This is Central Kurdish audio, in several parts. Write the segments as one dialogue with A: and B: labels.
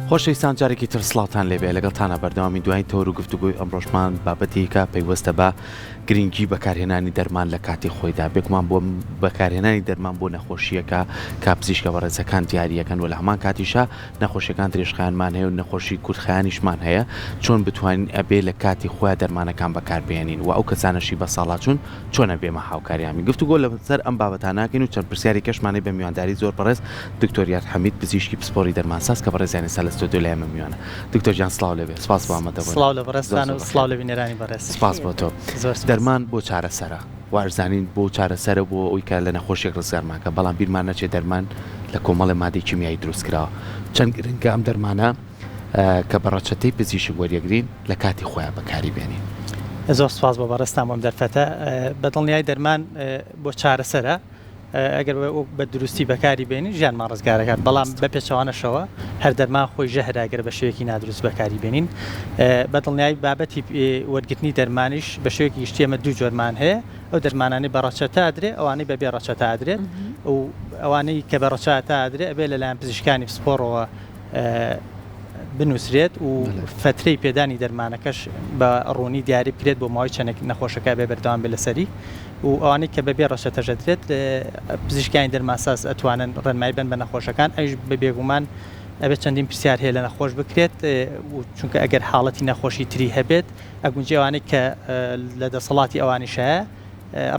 A: خۆشەویستان جارێکی تر سڵاتان لێبێ لەگەڵتانە بەردەوامی دوای تۆر و گفتوگوی ئەمڕۆژمان بابەتی کە پەیوەستە بە گرنگی بەکارهێنانی دەرمان لە کاتی خۆیدا بێکمان بۆ بەکارهێنانی دەرمان بۆ نەخۆشیەکە کا پزیشکە بەڕێزەکان دیاریەکەن و لە هەمان کاتیشە نەخۆشیەکان درێژخایانمان هەیە و نەخۆشی کورتخایانیشمان هەیە چۆن بتوانین ئەبێ لە کاتی خۆیان دەرمانەکان بەکاربێنین و ئەو کەسانەشی بە ساڵاچون چۆنە بێمە هاوکاریامی گفتوگۆ لەسەر ئەم بابەتان ناکەین و چەند پرسیاری کەشمانەی بە میوانداری زۆر بەڕێز دکتۆر یاد حەمید پزیشکی پسپۆری دەرمانساز کە بەڕێزیانی سا لە ستۆدیۆ لای ئێمە میوانە. دکتۆر جان سڵاو لێبێ. سپاس بۆ ئامادەبوون.
B: سڵاو لە بەڕێزتان و سڵاو لە بینەرانی بەڕێز.
A: سپاس بۆ تۆ. دەرمان بۆ چارەسەرە وارزانین بۆ چارەسەرە بۆ ئەوی کە لە نەخۆشیێک ڕزگارماکە بەڵام بیرمان نەچێت دەرمان لە کۆمەڵی مادەی کیمیایی دروستکراوە چەند گرنگە ئەم دەرمانە کە بە ڕەچەتەی پزیشک وەریەگرین لە کاتی خۆیان بەکاری بێنین.
B: زۆر سپاس بۆ بەڕێستان بۆم دەرفەتە بەدڵنیای دەرمان بۆ چارەسەرە ئەگەر بە دروستی بەکاری بێنین ژیانمان ڕزگارەکات بەڵام بە پێچەوانەشەوە هەر دەرمان خۆی ژەهراگەر بە شێوەیەکی نادروست بەکاری بێنین بەدڵنیای بابەتی وەرگرتنی دەرمانیش بە شێوەیەکی گشتی ئەمە دوو جۆرمان هەیە ئەو دەرمانانەی بە ڕەچەتە ئەدرێ ئەوانەی بەبێ ڕەچەتە ئەدرێت و ئەوانەی کە بە ڕەچەتە ئەدرێ ئەبێ لەلایەن پزیشکانی پسپۆڕەوە بنووسرێت و فترەی پێدانی دەرمانەکەش بە ڕوونی دیاری بکرێت بۆ ماوەی چەندێک نەخۆشەکە بێ بەردەوام بێ لەسەری و ئەوانەی کە بەبێ ڕەشەتەژەدرێت پزیشکانی دەرمانساز ئەتوانن ڕێنمایی بن بە نەخۆشەکان ئەویش بە بێگومان ئەبێت چەندین پرسیار هەیە لە نەخۆش بکرێت چونکە ئەگەر حاڵەتی نەخۆشی تری هەبێت ئەگونجێ ئەوانەی کە لە دەسەڵاتی ئەوانیش هەیە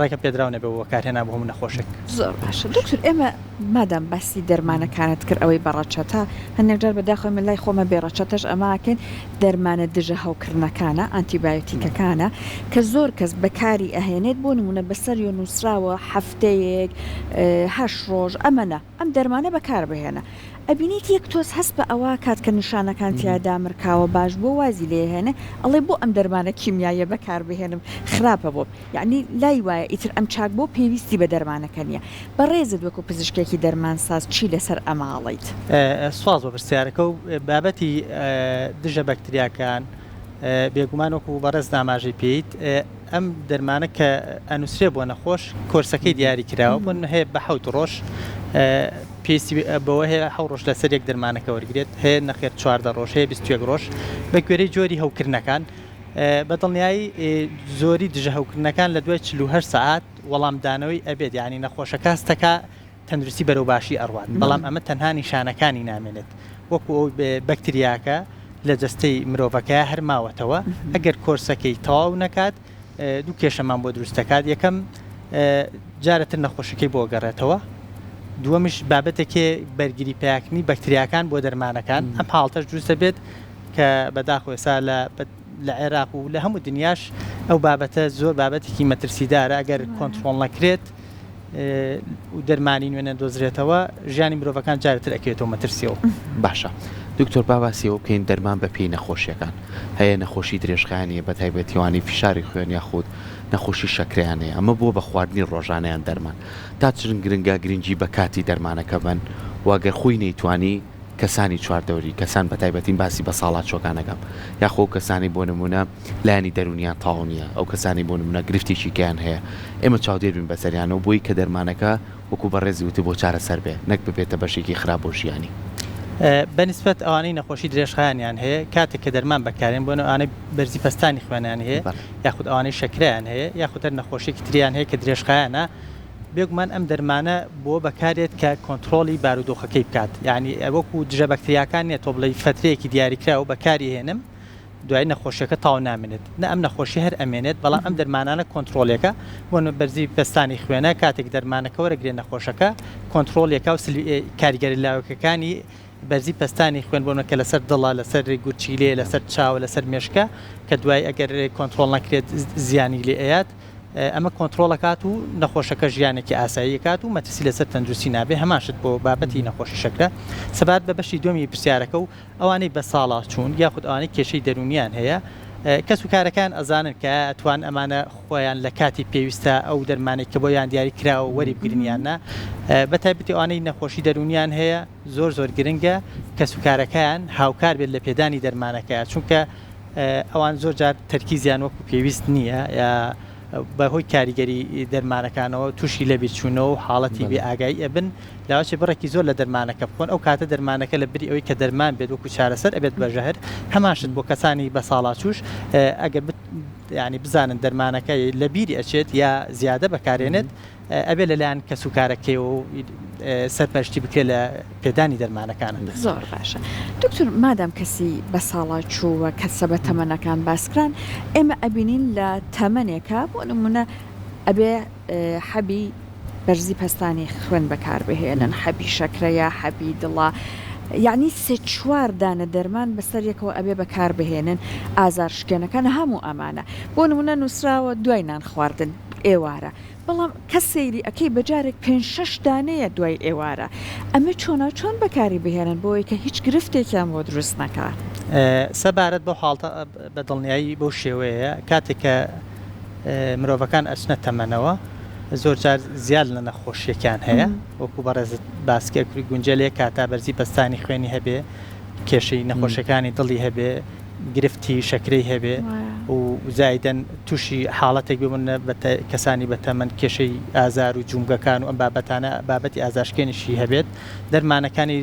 B: ڕێکە پێدراونە بە بەکارهێنا بۆ هەموو نەخۆشێک.
C: زۆر باشە دکتۆر ئێمە مادام باسی دەرمانەکانت کرد ئەوەی بەڕەچەتە هەندێک جار بەداخۆی من لای خۆمە بێڕەچەتەش ئەماکەن دەرمانە دژە هەوکردنەکانە ئەنتیبایۆتیکەکانە کە زۆر کەس بەکاری ئەهێنێت بۆ نمونە بەسەر و نووسراوە هەفتەیەک 8 ڕۆژ ئەمەنە ئەم دەرمانە بەکار بهێنە ئەبینیت یەک تۆز هەست بە ئەوە کات کە نیشانەکان تیادا مرکاوە باش بۆ وازی لێهێنێ ئەڵێ بۆ ئەم دەرمانە کیمیایە بەکار بهێنم خراپە بۆ یعنی لای وایە ئیتر ئەم چاک بۆ پێویستی بە دەرمانەکە نیە بەڕێزت وەکو پزیشکێکی دەرمانساز چی لەسەر ئەماڵیت
B: سواز بۆ پرسیارەکە و بابەتی دژە بەکتریاکان بێگومان وەکو بەڕێز داماژەی پێیت ئەم دەرمانە کە ئەنووسێ بۆ نەخۆش کۆرسەکەی دیاری کراوە بۆ هەیە بە 7 ڕۆژ پێویستی بەوە هەیە 7 ڕۆژ لەسەر یەک دەرمانەکە وەرگێت هەیە نەخێر 14 ڕۆژ هەیە 21 ڕۆژ بە کوێرەی جۆری هەوکردنەکان بەدڵنیایی زۆری دژە هەوکردنەکان لە دوای 48 ساعات وەڵامدانەوەی ئەبێت یعنی نەخۆشەکە هەستەکە تەندروستی بەرەو باشی ئەڕوات بەڵام ئەمە تەنها نیشانەکانی نامێنێت وەکو ئەو بەکتریاکە لە جەستەی مرۆڤەکە هەر ماوەتەوە ئەگەر کۆرسەکەی تەواو نەکات دوو کێشەمان بۆ دروستەکات یەکەم جارەتر نەخۆشەکەی بۆ گەڕێتەوە دووەمش بابەتێکی بەرگری پیاکردنی بەکتریاکان بۆ دەرمانەکان ئەم حاڵتەش دروستە بێت کە بەداخۆ ئێستا لە عێراق و لە هەموو دنیاش ئەو بابەتە زۆر بابەتێکی مەترسیدارە ئەگەر کۆنتڕۆڵ نەکرێت و دەرمانی نوێنە دۆزرێتەوە ژیانی مرۆڤەکان جارێتر ئەکەوێتەوە مەترسیەوە.
A: باشە دکتۆر باباسیەوە بکەین دەرمان بە پێی نەخۆشیەکان هەیە نەخۆشی درێژخایانیە بە تایبەتیوانی فشاری خوێن یاخود نەخۆشی شەکرەیانەیە ئەمە بووە بە خواردنی ڕۆژانەیان دەرمان تا چرن گرنگە گرنگی بە کاتی دەرمانەکە بن واگەر خۆی نەیتوانی کەسانی چواردەوری کەسان بە تایبەتین باسی بە ساڵات چۆکانەکەم یاخۆ کەسانی بۆ نمونە لایانی دەرونیان تاڵ نییە ئەو کەسانی بۆ نمونە گرفتێکی گیان هەیە ئێمە چاودێر بین بەسەریانەوە بۆی کە دەرمانەکە وەکو بەڕێزی وتی بۆ چارەسەر بێ نەک ببێتە بەشێکی خراپ بۆ ژیانی.
B: بەنسبەت ئەوانەی نەخۆشی درێژخایانیان هەیە کاتێک کە دەرمان بەکارێن بۆ ئەوانەی بەرزی پەستانی خوێنیان هەیە یاخود ئەوانەی شەکرەیان هەیە یاخود هەر نەخۆشیێکی تریان هەیە کە درێژخایانە بێگومان ئەم دەرمانە بۆ بەکارێت کە کۆنتترۆلی بارودۆخەکەی بکات یعنی ئەوەکو دژە بەکتریاکان نیە تۆ بڵی فترەیەکی دیاریکرا و بەکاری هێنم دوای نەخۆشیەکە تاو نامێنێت نە ئەم نەخۆشی هەر ئەمێنێت بەڵام ئەم دەرمانانە کۆنتترۆلێکە بۆ بەرزی پستانی خوێنە کاتێک دەرمانەکە وەرەگرێن نەخۆشەکە کۆنتترۆلێکە و کاریگەری لاوەکەکانی بەرزی پستانی خوێن بۆنە کە لەسەر دڵە لەسەر گورچیلێ لەسەر چاوە لەسەر مێشکە کە دوای ئەگەر کۆنتترۆل نەکرێت زیانی لێ ئەیات ئەمە کۆنتترۆلەکات و نەخۆشەکە ژیانێکی ئاساییەکات و مەترسی لەسەر تەندروستی نابێ هەماشت بۆ بابەتی نەخۆشی شەکرە سەبات بە بەشی دومی پرسیارەکە و ئەوانەی بە ساڵات چوون یاخود ئەوانەی کێشەی دەرونیان هەیە کەس و کارەکان ئەزانن کە ئەتوان ئەمانە خۆیان لە کاتی پێویستە ئەو دەرمانێک کە بۆیان دیاری کراوە وەری بگرنیانە بە تایبەتی ئەوانەی نەخۆشی دەرونیان هەیە زۆر گرنگە کەس و کارەکەیان هاوکار بێت لە پێدانی دەرمانەکە چونکە ئەوان زۆر جار تەرکیزیان وەکو پێویست نییە یا بەهۆی کاریگەری دەرمانەکانەوە تووشی لەبیر چوونەوە و حاڵەتی بێ ئاگایی ئەبن لاوەچێ بڕێکی زۆر لە دەرمانەکە بخۆن ئەو کاتە دەرمانەکە لە بری ئەوەی کە دەرمان بێت وەکو چارەسەر ئەبێت بەژەهر هەماشت بۆ کەسانی بە ساڵاتوش ئەگەر ینی بزانن دەرمانەکە لە بیری ئەچێت یا زیادە بەکارێنێت ئەبێ لەلایەن کەس و کارەکەی و سەرپەرشتی بکرێت لە پێدانی دەرمانەکانە.
C: زۆر باشە دکتور مادام کەسی بە ساڵا چووە کەسە بە تەمەنەکان باسکران ئێمە ئەبینین لە تەمەنێکە بۆ نمونە ئەبێ حەبی بەرزی پەستانی خوێن بەکاربهێنن حەبی شەکرەیە حەبی دڵە یعنی سێ چوار دانە دەرمان بەسەر یەکەوە ئەبێ بەکاربهێنن ئازار شکێنەکان هەموو ئەمانە بۆ نمونە نووسراوە دوای نان خواردن ئێوارە بەڵام کە سەیری ئەەکەی بەجارێک 5-6 دانەیە دوای ئێوارە ئەمە چۆن بەکاری بهێنن بۆی کە هیچ گرفتێکیان بۆ دروست نەکات
B: سەبارەت بۆ حاڵتە بە دڵنیایی بەو شێوەیە کاتێک کە مرۆڤەکان ئەچنە تەمەنەوە زۆر جار زیاد لە نەخۆشیەکان هەیە وەکو بەڕێزت باسکێکوری گونجلێ کاتا بەرزی پەستانی خوێنی هەبێ کێشەی نەخۆشەکانی دڵی هەبێ گرفتی شەکرەی هەبێ و زایدەن تووشی حاڵەتێک ببوون بە کەسانی بەتەمەەن کێشەی ئازار و جومگەکان و ئەم بابەتانە بابەتی ئازاشکێنیشی هەبێت دەرمانەکانی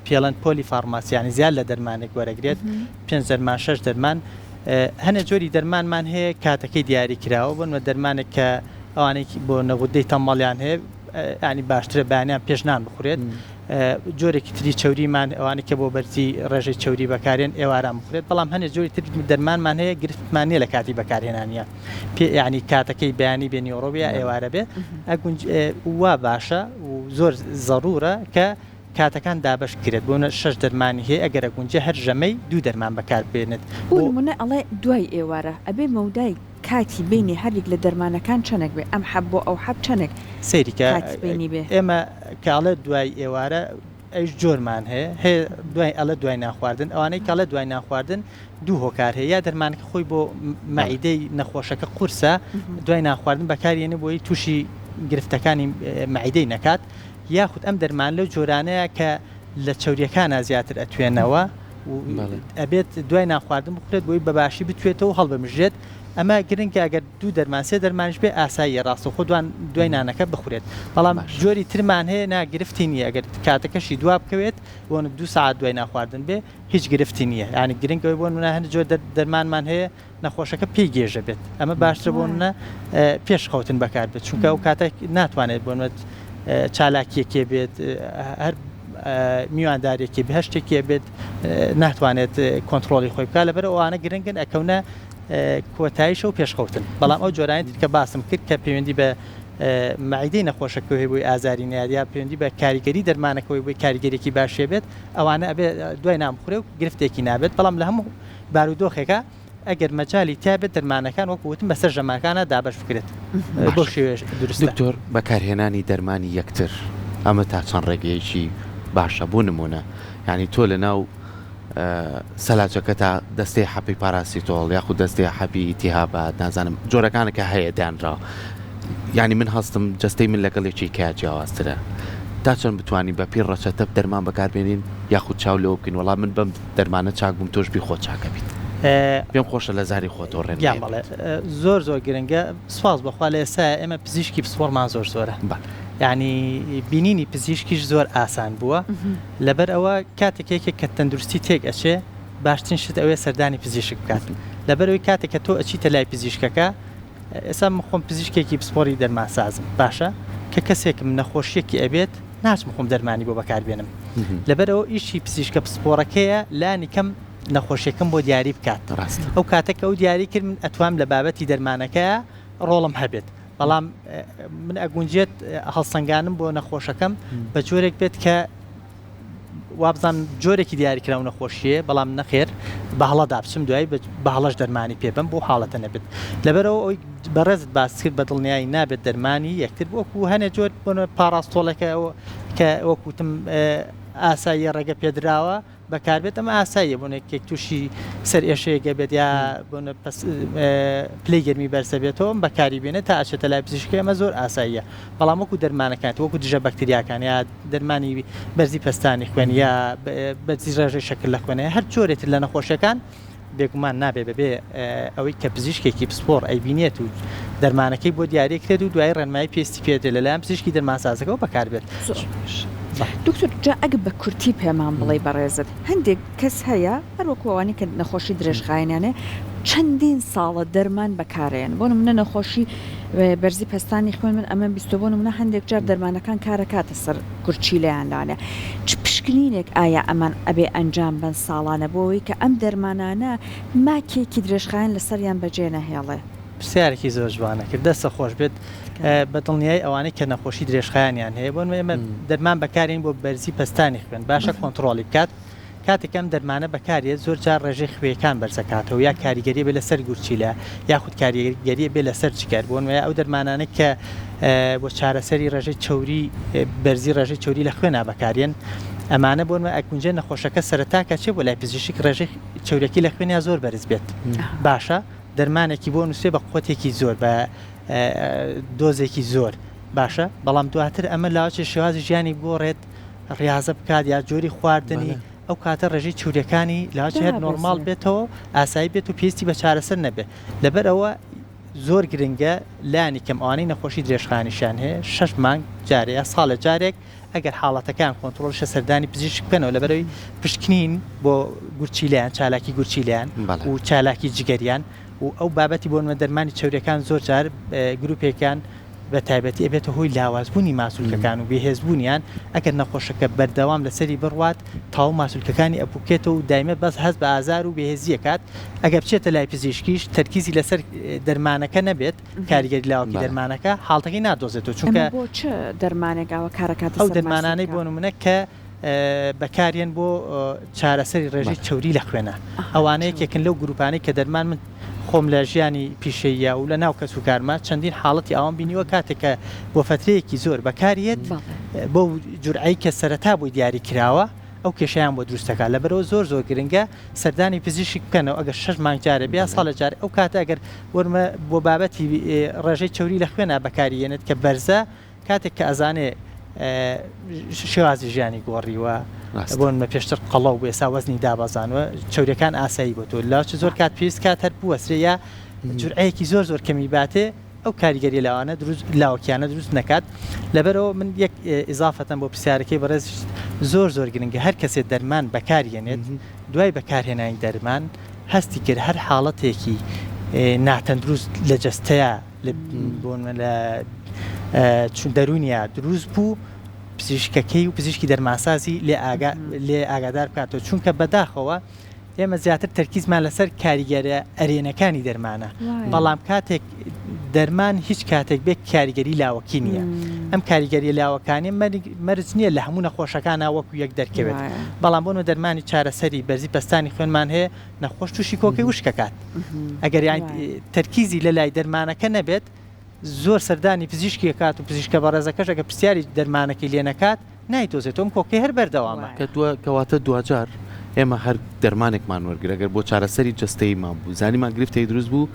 B: پێڵەن پۆلی فارماسیانی زیاد لە دەرمانێک وەرەگرێت 5 دەرمان 6 دەرمان هەنە جۆری دەرمانمان هەیە کاتەکەی دیاری کراوە بنوە دەرمانێک کە ئەوانێکی بۆ نەودەی تەمەڵیان هەیە ینی باشترە بەیانیان پێشنان بخورێت جۆرێکی تری چوریمان ئەوانە کە بۆ بەرزی ڕێژەی چوری بەکارێن ئێواران بخورێت بەڵام هەنێ جۆری تر دەرمانمان هەیە گرفتمانە لە کاتی بەکارهێنانیە ینی کاتەکەی بەیانی بێ نیۆڕۆبیا ئێوارە بێ وا باشە و زۆر زەڕورە کە کاتەکان دابش کرێت بۆنە 6 دەرمانی هەیە ئەگەرە گونجە هەر ژەمەی 2 دەرمان بەکار بێنێت
C: منە ئەڵێ دوای ئێوارە ئەبێ مەودای کاتی بینی هەرێک لە دەرمانەکان چەنێک بێ ئەم حەب بۆ ئەو حەب چەنێک
B: سەیریکە
C: بینی بێ
B: ئێمە کاڵە دوای ئێوارە ئەیش جۆرمان هەیە دوای ئەلە دوای ناخواردن ئەوانەی کاڵە دوای ناخواردن 2 هۆکار هەیە یا دەرمانەکە خۆی بۆ مەعیدەی نەخۆشەکە قورسە دوای ناخواردن بەکارێنە بۆی تووشی گرفتەکانی مەعیدەی نەکات یاخود ئەم دەرمان لەو جۆرانەیە کە لە چوریەکانە زیاتر ئەتوێنەوە ئەبێت دوای ناخواردن بخورێت بۆی بەباشی بتوێتەوە هەڵبەمژێت ئەمە گرنگکە ئەگەر 2 دەرمان 3 دەرمانش بێ ئاساییە ڕاستە خۆدوان دوای نانەکە بخورێت بەڵام جۆری ترمان هەیە ناگرفتی نییە ئەگەر کاتەکەشی دواب بکەوێت بۆن 2 ساعت دوای ناخواردن بێ هیچ گرفتی نییە ینی گرنگەوەی بۆ منە هەند جۆر دەرمانمان هەیە نەخۆشەکە پێی گێژە بێت ئەمە باشتر بۆ منە پێش خەوتن بەکار بێت چونکە ئەو کاتە ناتوانێت بۆنێت چالاکیەکێ بێت هەر میواندارێکی بە هەشتێکێ بێت ناتوانێت کۆنتترۆلی خۆی بکات لەبەر ئەوانە گرنگن ئەکەونە کۆتاییشە و پێشخەوتن بەڵام ئەو جۆرانی کە باسم کرد کە پەیوەندی بە مەعیدەی نەخۆشەکەی بۆی ئازاری نادیا پەیوەندی بە کاریگەری دەرمانەکەی بۆی کاریگەرێکی باشێ بێت ئەوانە ئەبێ دوای نامخورێ و گرفتێکی نابێت بەڵام لە هەموو بارودۆخێکە ئەگەر مەجای تابێت دەرمانەکان وەکوتم بەسەر ژەماکانە دابش بکرێت بۆ شێوێش دروست
A: دکتۆر بەکارهێنانی دەرمانی یەکتر ئەمە تا چەند ڕێگەیەکی باشە بوو نمونە ینی تۆ لە ناو سەلاجەکە تا دەستەی حەپی پاراسیتۆڵ یاخود دەستەی حەپی ئیتیهابات نازانم جۆرەکانەکە هەیە دانرا ینی من هەستم جستەی من لەگەڵێکی کای جیاوازترە تا چۆن بتوانین بە پیر ڕەچەتە دەرمان بەکاربێنین یاخود چاو لەوە بکەین وەڵام من بەم دەرمانە چاک بووم تۆش بی خۆ چاکە بیت پێم خۆشە لە زاری خۆتۆ ڕێن
B: بڵێ زۆر گرنگە سواز بەخوا لە ئێستا ئێمە پزیشکی پسپۆرمان زۆرە یعنی بینینی پزیشکیش زۆر ئاسان بووە لەبەر ئەوە کاتێکێکە کە تەندروستی تێک ئەچێ باشترین شت ئەوەیە سەردانی پزیشک بکات لەبەرەوەی کاتێک کە تۆ ئەچیتە لای پزیشکەکە ئێستا من خۆم پزیشکێکی پسپۆری دەرماسازم باشە کە کەسێکم نەخۆشیەکی ئەبێت ناچم خۆم دەرمانی بۆ بەکاربێنم لەبەرەوە ئیشی پزیشکە پسپۆرەکەیە لانی کەم نەخۆشیەکەم بۆ دیاری بکات ئەو کاتێک ئەو دیاری کرد من ئەتوام لە بابەتی دەرمانەکەیە ڕۆڵم هەبێت بەڵام من ئەگونجێت هەڵسەنگانم بۆ نەخۆشەکەم بە جۆرێک بێت کە وابزان جۆرێکی دیاریکراو نەخۆشیە بەڵام نەخێر بە هەڵەدا بچم دوای بە هەڵەش دەرمانی پێبم بۆ حاڵەتە نەبێت لەبەرەوە ئەوی بەڕێزت باس کرد بە دڵنیایی نابێت دەرمانی یەکتر وەکو هەنێ جۆر بۆن پاراستۆڵەکە کە وەکوتم ئاسایی ڕێگە پێدراوە بەکاربێت ئەمە ئاساییە بۆنێک تووشی سەر ئێشەیەگە بێت یا بۆنە پلەی گەرمی بەرسە بێتەوە بەکاری بێنێت تا ئاچێتە لای پزیشکی ئەمە زۆر ئاساییە بەڵام وەکو دەرمانەکانێت وەکو دژە بەکتریاکان یا دەرمانی بەرزی پەستانی خوێن یا بەرزی ڕێژەی شەکل لە خوێنەیە هەر جۆرێتر لە نەخۆشیەکان بێگومان نابێ بەبێ ئەوەی کە پزیشکێکی پسپۆر ئەیبینێت و دەرمانەکەی بۆ دیارێکرێت و دوای ڕێنمایی پێستی پێدرێت لەلایەن پزیشکی دەرمانسازەکەەوە بەکاربێت.
C: دکتۆر جا ئەگە بە کورتی پێمان بڵێ بەڕێزت هەندێک کەس هەیە هەروەکووانی کە نەخۆشی درێژخایەنانێ چەندین ساڵە دەرمان بەکارێن بۆ منە نەخۆشی بەرزی پستانی خوێن من ئەمە بیستۆ منە هەندێک جار دەرمانەکان کارەکاتە سەر گورچی لەیانلاانە چ پشکنینێک ئایا ئەمان ئەبێ ئەنجام بن ساڵانە بۆەوەی کە ئەم دەرمانانە ماکێکی درێژخایەن لەسەریان بەجێ نەهێڵێ.
B: پرسیارێکی زۆر جوانە کرد دەستە خۆش بێت بە دڵنیای ئەوانەی کە نەخۆشی درێژخایانیان هەیە بۆن ئێمە دەرمان بەکارین بۆ بەرزی پستانی خوێن باشە کۆنتترۆلی بکات کاتێکم دەرمانە بەکارێت زۆر جار ڕێژەی خوێەکان بەرزەکاتەوە یا کاریگەری بێ لەسەر گورچیلە یاخود کاریگەریە بێ لەسەر جگەر بۆن وە ئەو دەرمانانە کە بۆ چارەسەری ڕێژەی چوری بەرزی ڕێژەی چوری لە خوێنە بەکارێن ئەمانە بۆنمە ئەکونجێ نەخۆشەکە سەرەتاکە چێ بۆ لای پزیشک ڕێژەی چورەکی لە خوێنیا زۆر بەرز بێت باشە دەرمانێکی بۆ نووسێ بە قوتێکی زۆر بە دۆزێکی زۆر باشە بەڵام دواتر ئەمە لاوچێ شێوازی ژیانی بۆ ڕێت ڕاضە بکات یا جۆری خواردنی ئەو کاتە ڕێژەی چورەکانی لاچێت نۆرمال بێتەوە ئاسایی بێت و پێستی بە چارەسەر نەبێت لەبەر ئەوە زۆر گرنگە لانی کەم ئەوانەی نەخۆشی درێژخانیشان هەیە 6 مانگ جارەیە ساڵە جارێک ئەگەر حاڵەتەکان کۆنتترۆلشە سەردانی پزیشک بکەنەوە لەبەرەوەی پشکنین بۆ گورچیلیان چالاکی گورچیلیان و چالاکی جگەریان و ئەو بابەتی بۆنمە دەرمانی چورەکان زۆر جار گروپێکان بە تایبەتی ئەبێتە هۆی لاوازبوونی ماسوولکەکان و بێهێزبوونیان ئەگەر نەخۆشەکە بەردەوام لەسەری بڕوات تاو ماسوولکەکانی ئەپوکێتەوە و دایمە بەس هەست بە ئازار و بێهێزیەکات ئەگەر بچێتە لای پزیشکیش تەرکیزی لەسەر دەرمانەکە نەبێت کاریگەری لاوەکی دەرمانەکە حاڵتەکەی نادۆزێتەوە چونکە
C: دەرمانێکاوە کارەکات
B: ئەو دەرمانانەی بۆ نمونە کە بەکارێن بۆ چارەسەری ڕێژەی چوری لە خوێنە ئەوانەیەکێکن لەو گروپانەی کە دەرمان من خۆم لە ژیانی پیشەیە و لە ناو کەس و کارمە چەندین حاڵەتی ئەوان بینیوە کاتێکە بۆ فترەیەکی زۆر بەکارێت بۆ جورعی کە سەرەتا بۆی دیاری کراوە ئەو کێشیان بۆ دروستەکە لەبەرەوە زۆر زۆر گرنگە سەردانی پزیشک بکەنەوە ئەگەر 6 مانگ جارە بیا ساڵە جار ئەو کاتە ئەگەر وەرمە بۆ بابەتی ڕێژەی چوری لە خوێنە بەکارێنێت کە بەرزە کاتێک کە ئەزانێ شێوازی ژیانی گۆڕیوە بۆنمە پێشتر قەڵە و بێسا وەزنی دابەزانوە چورەکان ئاسایی بۆ تۆ لاچ زۆر کات پێویست کات هەر بوەسرێ یا جورعەیەکی زۆر زۆر کەمی باتێ ئەو کاریگەری لاوانە دروست لاوەکیانە دروست نەکات لەبەرەوە من یەک ئیزافەتەن بۆ پرسیارەکەی بەڕێز زۆر زۆر گرنگە هەر کەسێک دەرمان بەکارێنێت دوای بەکارهێنانی دەرمان هەستی کرد هەر حاڵەتێکی ناتەندروست لە جەستەیە لە چون دەرونیا دروست بوو پزیشکەکەی و پزیشکی دەرماسازی لێ ئاگادار بکاتەوە چونکە بەداخەوە ئێمە زیاتر تەرکیزمان لەسەر کاریگەرە ئەرێنەکانی دەرمانە بەڵام کاتێک دەرمان هیچ کاتێک بێت کاریگەری لاوەکی نییە ئەم کاریگەری لاوەکانی مەرج نییە لە هەموو نەخۆشەکانە وەکو یەک دەرکەوێت بەڵام بۆنە دەرمانی چارەسەری بەرزی پستانی خوێنمان هەیە نەخۆش تووشی کۆکەی وشکەکات ئەگەر تەرکیزی لە لای دەرمانەکە نەبێت زۆر سەردانی پزیشکی کات و پزیشکە بەڕێزەکەش ئەگە پرسیاری دەرمانەکەی لێ نەکات نایتۆزێتەوەم کۆکەی هەر بەردەوامە
A: کەواتە دوجار ئێمە هەر دەرمانێکمان وەرگرەگەر بۆ چارەسەری جستەیمان بوو زانیمان گرفتەی دروست بوو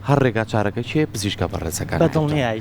A: هەر ڕێگا چارەکە چێ پزیشکە بەڕێزەکان
B: بەدڵنیایی